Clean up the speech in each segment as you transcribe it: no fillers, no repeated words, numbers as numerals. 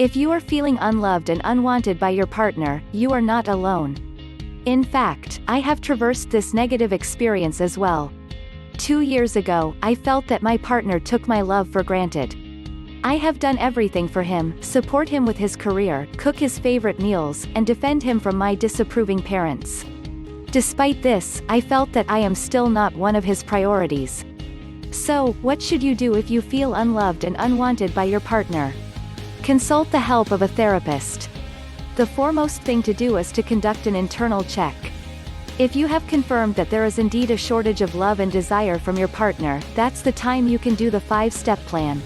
If you are feeling unloved and unwanted by your partner, you are not alone. In fact, I have traversed this negative experience as well. 2 years ago, I felt that my partner took my love for granted. I have done everything for him, support him with his career, cook his favorite meals, and defend him from my disapproving parents. Despite this, I felt that I am still not one of his priorities. So, what should you do if you feel unloved and unwanted by your partner? Consult the help of a therapist. The foremost thing to do is to conduct an internal check. If you have confirmed that there is indeed a shortage of love and desire from your partner, that's the time you can do the 5-step plan.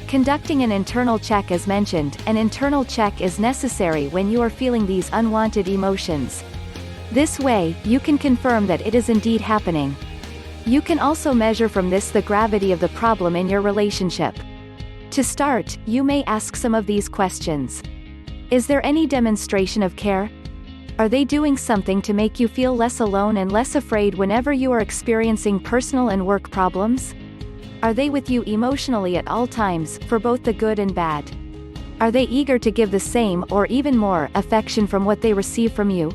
Conducting an internal check. As mentioned, an internal check is necessary when you are feeling these unwanted emotions. This way, you can confirm that it is indeed happening. You can also measure from this the gravity of the problem in your relationship. To start, you may ask some of these questions. Is there any demonstration of care? Are they doing something to make you feel less alone and less afraid whenever you are experiencing personal and work problems? Are they with you emotionally at all times, for both the good and bad? Are they eager to give the same, or even more, affection from what they receive from you?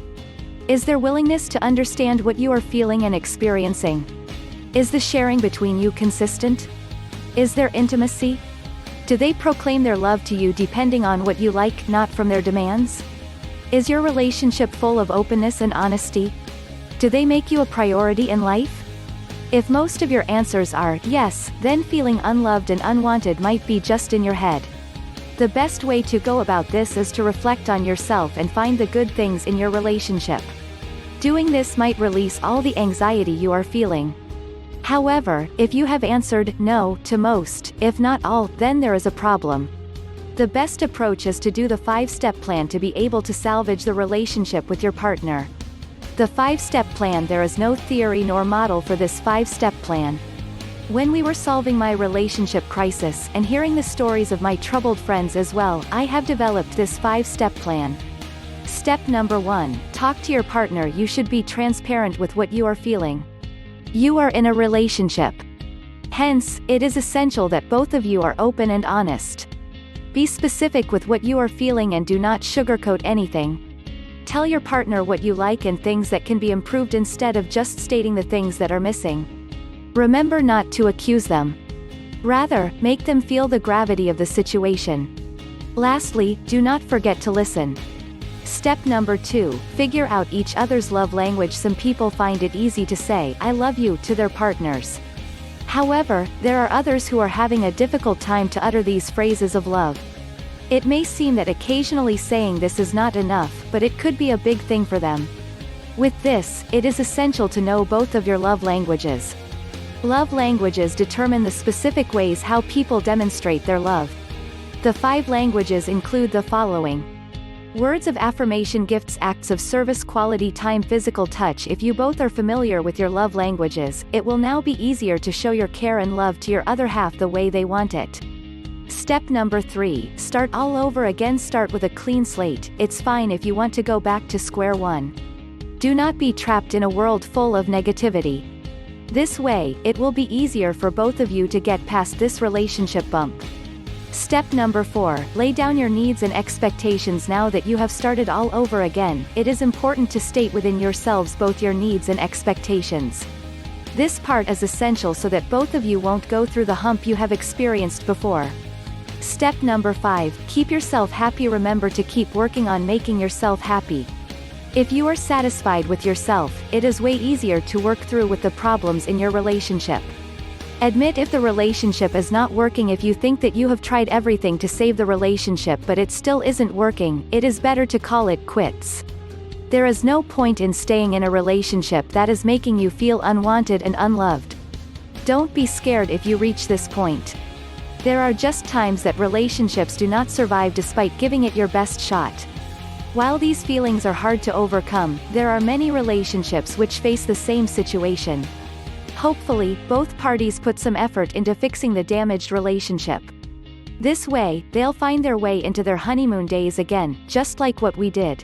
Is there willingness to understand what you are feeling and experiencing? Is the sharing between you consistent? Is there intimacy? Do they proclaim their love to you depending on what you like, not from their demands? Is your relationship full of openness and honesty? Do they make you a priority in life? If most of your answers are yes, then feeling unloved and unwanted might be just in your head. The best way to go about this is to reflect on yourself and find the good things in your relationship. Doing this might release all the anxiety you are feeling. However, if you have answered no to most, if not all, then there is a problem. The best approach is to do the 5-step plan to be able to salvage the relationship with your partner. The 5-step plan. There is no theory nor model for this 5-step plan. When we were solving my relationship crisis and hearing the stories of my troubled friends as well, I have developed this 5-step plan. Step number 1, talk to your partner. You should be transparent with what you are feeling. You are in a relationship. Hence, it is essential that both of you are open and honest. Be specific with what you are feeling and do not sugarcoat anything. Tell your partner what you like and things that can be improved instead of just stating the things that are missing. Remember not to accuse them. Rather, make them feel the gravity of the situation. Lastly, do not forget to listen. Step number 2, figure out each other's love language. Some people find it easy to say "I love you" to their partners. However, there are others who are having a difficult time to utter these phrases of love. It may seem that occasionally saying this is not enough, but it could be a big thing for them. With this, it is essential to know both of your love languages. Love languages determine the specific ways how people demonstrate their love. The 5 languages include the following: words of affirmation, gifts, acts of service, quality time, physical touch. If you both are familiar with your love languages, it will now be easier to show your care and love to your other half the way they want it. Step number 3, start all over again. Start with a clean slate. It's fine if you want to go back to square one. Do not be trapped in a world full of negativity. This way, it will be easier for both of you to get past this relationship bump. Step number 4, lay down your needs and expectations. Now that you have started all over again, it is important to state within yourselves both your needs and expectations. This part is essential so that both of you won't go through the hump you have experienced before. Step number 5, keep yourself happy. Remember to keep working on making yourself happy. If you are satisfied with yourself, it is way easier to work through with the problems in your relationship. Admit if the relationship is not working. If you think that you have tried everything to save the relationship but it still isn't working, it is better to call it quits. There is no point in staying in a relationship that is making you feel unwanted and unloved. Don't be scared if you reach this point. There are just times that relationships do not survive despite giving it your best shot. While these feelings are hard to overcome, there are many relationships which face the same situation. Hopefully, both parties put some effort into fixing the damaged relationship. This way, they'll find their way into their honeymoon days again, just like what we did.